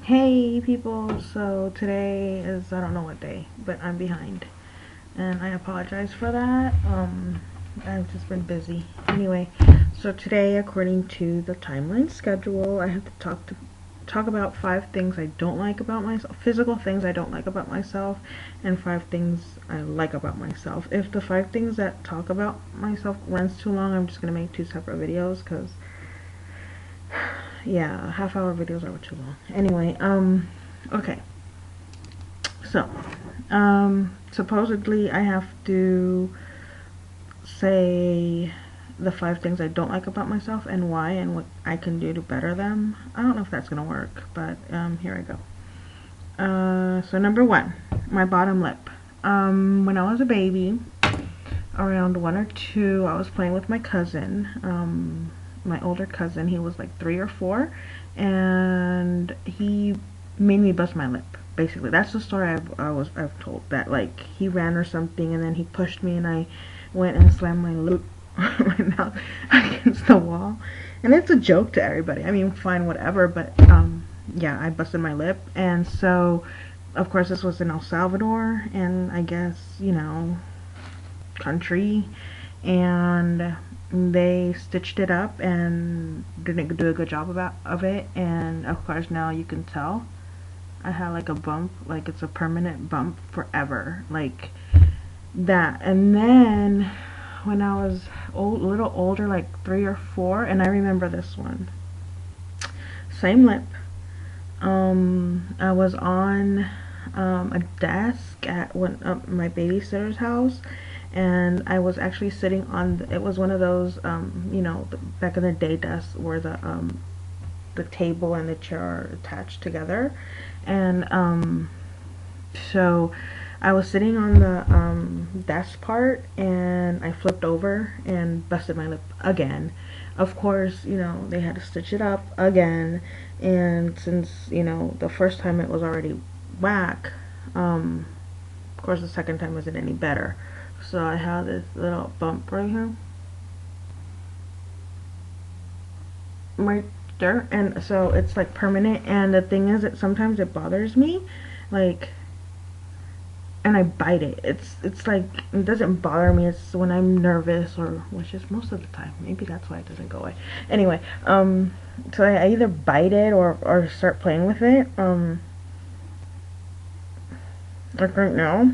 Hey people, so today is, I don't know what day, but I'm behind. And I apologize for that. I've just been busy. Anyway, so today, according to the timeline schedule, I have to talk about 5 things I don't like about myself, physical things I don't like about myself, and 5 things I like about myself. If the 5 things that talk about myself runs too long, I'm just gonna make 2 separate videos because yeah, half-hour videos are too long. Anyway, okay. So, supposedly I have to say the 5 things I don't like about myself and why and what I can do to better them. I don't know if that's gonna work, but here I go. So number 1, my bottom lip. When I was a baby, around 1 or 2, I was playing with my cousin, my older cousin. He was like 3 or 4, and he made me bust my lip. Basically, that's the story I've told. That like he ran or something, and then he pushed me, and I went and slammed my lip my mouth against the wall. And it's a joke to everybody. I mean, fine, whatever. But yeah, I busted my lip, and so of course this was in El Salvador, and I guess country, and they stitched it up and didn't do a good job of it, and of course now you can tell I had like a bump, like it's a permanent bump forever, like that. And then when I was a little older, like 3 or 4, and I remember this one, same lip. I was on a desk at my babysitter's house, and I was actually sitting on it was one of those back in the day desks where the table and the chair are attached together. And so I was sitting on the desk part, and I flipped over and busted my lip again. Of course, they had to stitch it up again, and since the first time it was already whack, of course the second time wasn't any better. So I have this little bump right here, right there, and so it's like permanent. And the thing is that sometimes it bothers me, like, and I bite it. It's like, it doesn't bother me. It's when I'm nervous, or which is most of the time. Maybe that's why it doesn't go away. Anyway, so I either bite it or start playing with it. Like right now.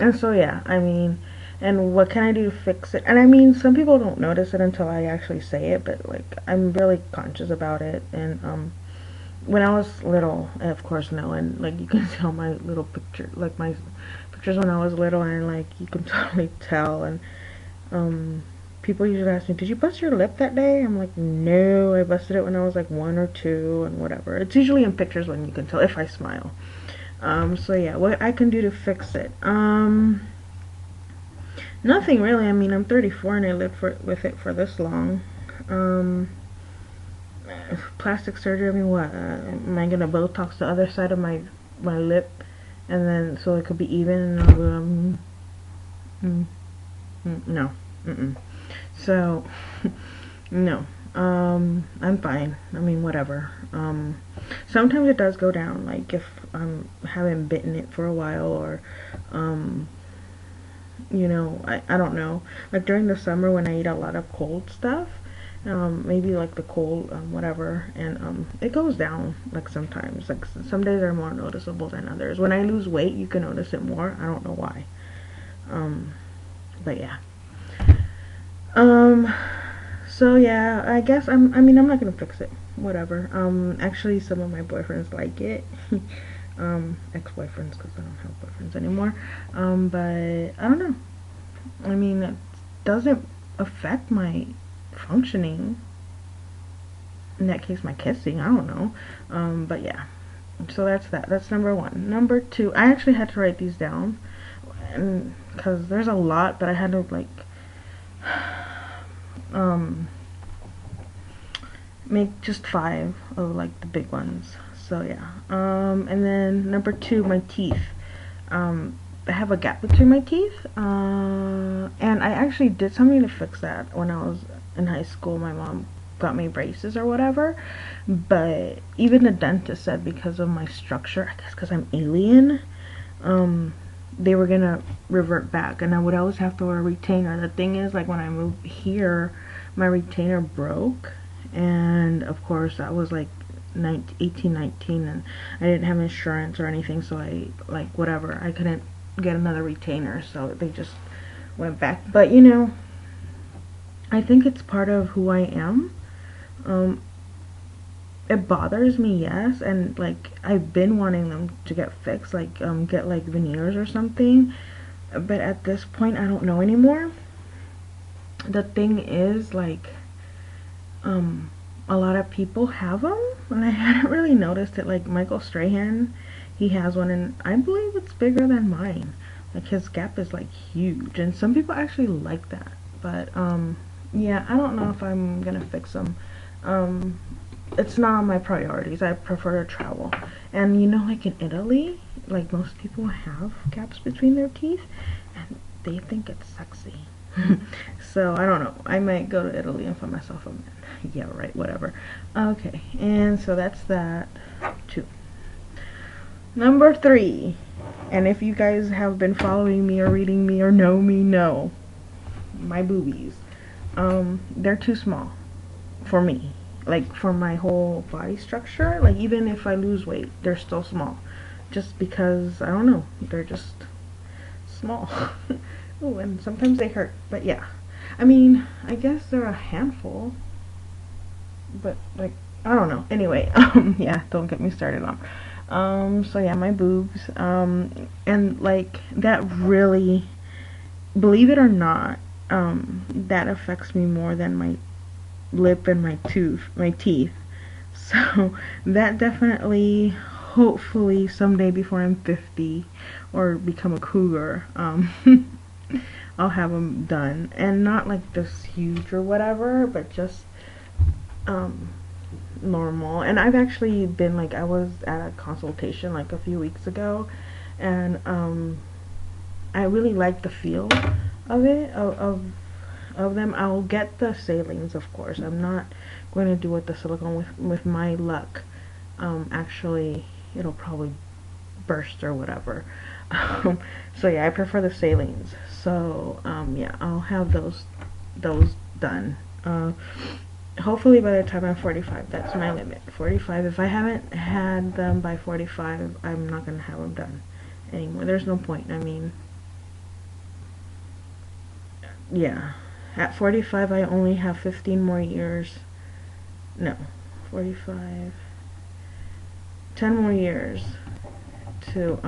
And so yeah, I mean, and what can I do to fix it? And I mean, some people don't notice it until I actually say it, but like I'm really conscious about it. And when I was little, of course, no, and like you can tell my little picture, like my pictures when I was little, and like you can totally tell. And people usually ask me, "Did you bust your lip that day?" I'm like, "No, I busted it when I was like 1 or 2, and whatever." It's usually in pictures when you can tell if I smile. So yeah, what I can do to fix it? Nothing really. I mean, I'm 34 and I lived with it for this long. Plastic surgery. I mean, what? Am I gonna Botox the other side of my lip, and then so it could be even? And I'll go, no. So no. I'm fine. I mean, whatever. Sometimes it does go down, like if I haven't bitten it for a while, or I don't know. Like during the summer when I eat a lot of cold stuff, maybe like the cold, whatever, and it goes down, like sometimes. Like some days are more noticeable than others. When I lose weight, you can notice it more. I don't know why. But yeah. So yeah, I guess I mean, I'm not gonna fix it. Whatever. Actually, some of my boyfriends like it. Ex-boyfriends, because I don't have boyfriends anymore. But I don't know. I mean, it doesn't affect my functioning. In that case, my kissing. I don't know. But yeah. So that's that. That's number 1. Number 2, I actually had to write these down, and because there's a lot, but I had to like make just 5 of like the big ones. So yeah. And then number 2, my teeth. I have a gap between my teeth, and I actually did something to fix that when I was in high school. My mom got me braces or whatever. But even the dentist said because of my structure, I guess because I'm alien, they were gonna revert back, and I would always have to wear a retainer. The thing is, like, when I moved here, my retainer broke, and of course I was like 18, 19, and I didn't have insurance or anything, so I, like, whatever, I couldn't get another retainer, so they just went back. But you know, I think it's part of who I am. It bothers me, yes, and like I've been wanting them to get fixed, like get like veneers or something, but at this point I don't know anymore. The thing is, like, a lot of people have them, and I hadn't really noticed it. Like Michael Strahan, he has one, and I believe it's bigger than mine. Like his gap is like huge, and some people actually like that. But yeah, I don't know if I'm gonna fix them. It's not on my priorities. I prefer to travel. And you know, like in Italy, like most people have gaps between their teeth, and they think it's sexy. So I don't know. I might go to Italy and find myself a man. Yeah, right, whatever. Okay, and so that's that too. Number 3, and if you guys have been following me or reading me or know me, know my boobies. They're too small for me. Like for my whole body structure. Like even if I lose weight, they're still small. Just because, I don't know, they're just small. Oh, and sometimes they hurt, but yeah. I mean, I guess they're a handful, but like, I don't know. Anyway, yeah, don't get me started on. So yeah, my boobs, and like, that really, believe it or not, that affects me more than my lip and my teeth. So that definitely, hopefully someday before I'm 50 or become a cougar, I'll have them done, and not like this huge or whatever, but just normal. And I've actually been, like, I was at a consultation like a few weeks ago, and I really like the feel of it, of them. I'll get the salines, of course. I'm not going to do it the silicone. With my luck, actually it'll probably burst or whatever. So yeah, I prefer the salines. So yeah, I'll have those done. Hopefully by the time I'm 45. That's my limit. 45. If I haven't had them by 45, I'm not gonna have them done anymore. There's no point. I mean, yeah. At 45, I only have 15 more years. No, 45. 10 more years to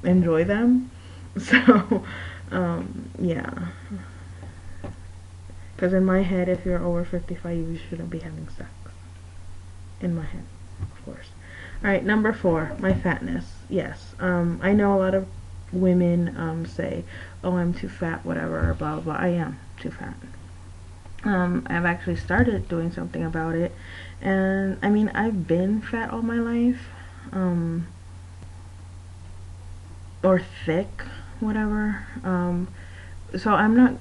enjoy them. So yeah, because in my head, if you're over 55, you shouldn't be having sex. In my head, of course. Alright, number 4, my fatness. Yes, I know a lot of women say, oh, I'm too fat, whatever, blah blah blah. I am too fat. I've actually started doing something about it, and I mean, I've been fat all my life, or thick, whatever. So I'm not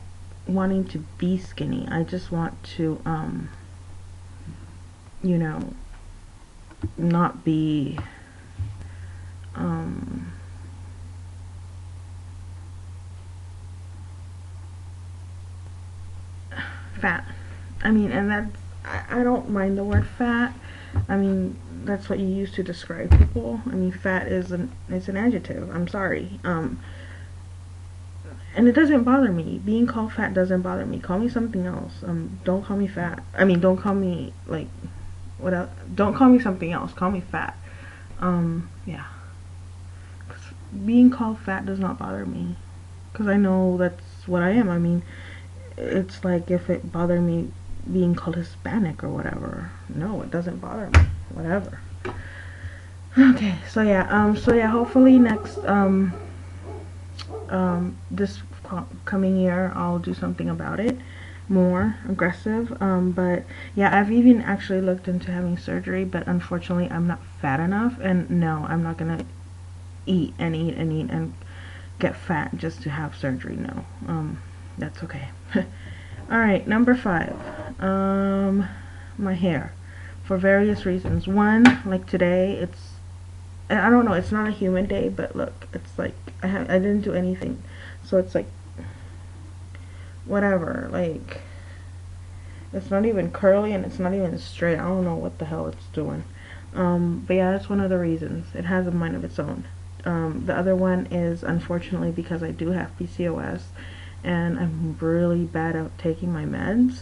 wanting to be skinny. I just want to, you know, not be, fat. I mean, and that's, I don't mind the word fat. I mean, that's what you use to describe people. I mean, fat is it's an adjective. I'm sorry. And it doesn't bother me. Being called fat doesn't bother me. Call me something else. Don't call me fat. I mean, don't call me, like, what else? Don't call me something else. Call me fat. Yeah. 'Cause being called fat does not bother me, because I know that's what I am. I mean, it's like if it bothered me being called Hispanic or whatever. No, it doesn't bother me. Whatever. Okay, so yeah, hopefully next, this coming year, I'll do something about it, more aggressive. But yeah, I've even actually looked into having surgery, but unfortunately I'm not fat enough, and no, I'm not gonna eat and eat and eat and get fat just to have surgery. No, that's okay. Alright, number 5. my hair for various reasons. One, like today, I don't know, it's not a humid day, but look, it's like I didn't do anything, so it's like whatever, like it's not even curly and it's not even straight. I don't know what the hell it's doing. But yeah, that's one of the reasons. It has a mind of its own. The other one is unfortunately because I do have PCOS and I'm really bad at taking my meds.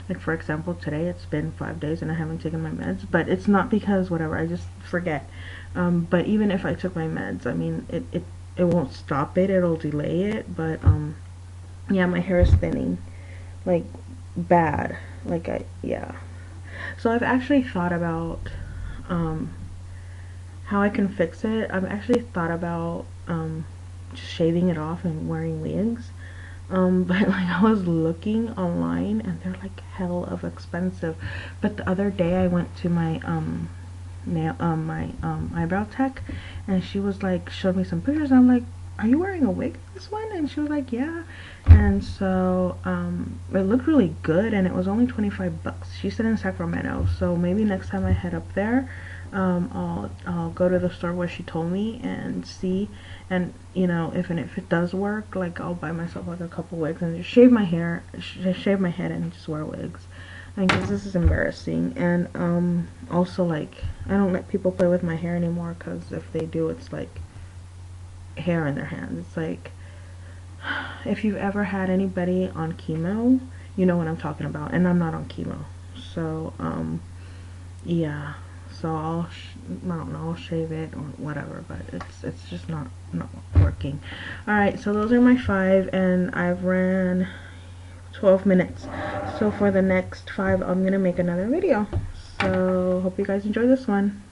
Like for example, today it's been 5 days and I haven't taken my meds, but it's not because whatever, I just forget. But even if I took my meds, I mean, it won't stop it, it'll delay it, but yeah, my hair is thinning, like bad, like yeah. So I've actually thought about how I can fix it. I've actually thought about just shaving it off and wearing wigs. But like I was looking online and they're like hell of expensive. But the other day I went to my eyebrow tech and she was like showed me some pictures and I'm like, are you wearing a wig this one? And she was like, yeah. And so it looked really good and it was only 25 bucks. She said in Sacramento, so maybe next time I head up there, I'll go to the store where she told me and see, and you know, if it does work, like I'll buy myself like a couple wigs and just shave my hair, shave my head and just wear wigs. I guess this is embarrassing. And also, like, I don't let people play with my hair anymore because if they do, it's like hair in their hands. It's like, if you've ever had anybody on chemo, you know what I'm talking about, and I'm not on chemo. So yeah, so I don't know, I'll shave it or whatever, but it's just not working. Alright, so those are my 5 and I've ran 12 minutes. So for the next 5 I'm gonna make another video. So hope you guys enjoy this one.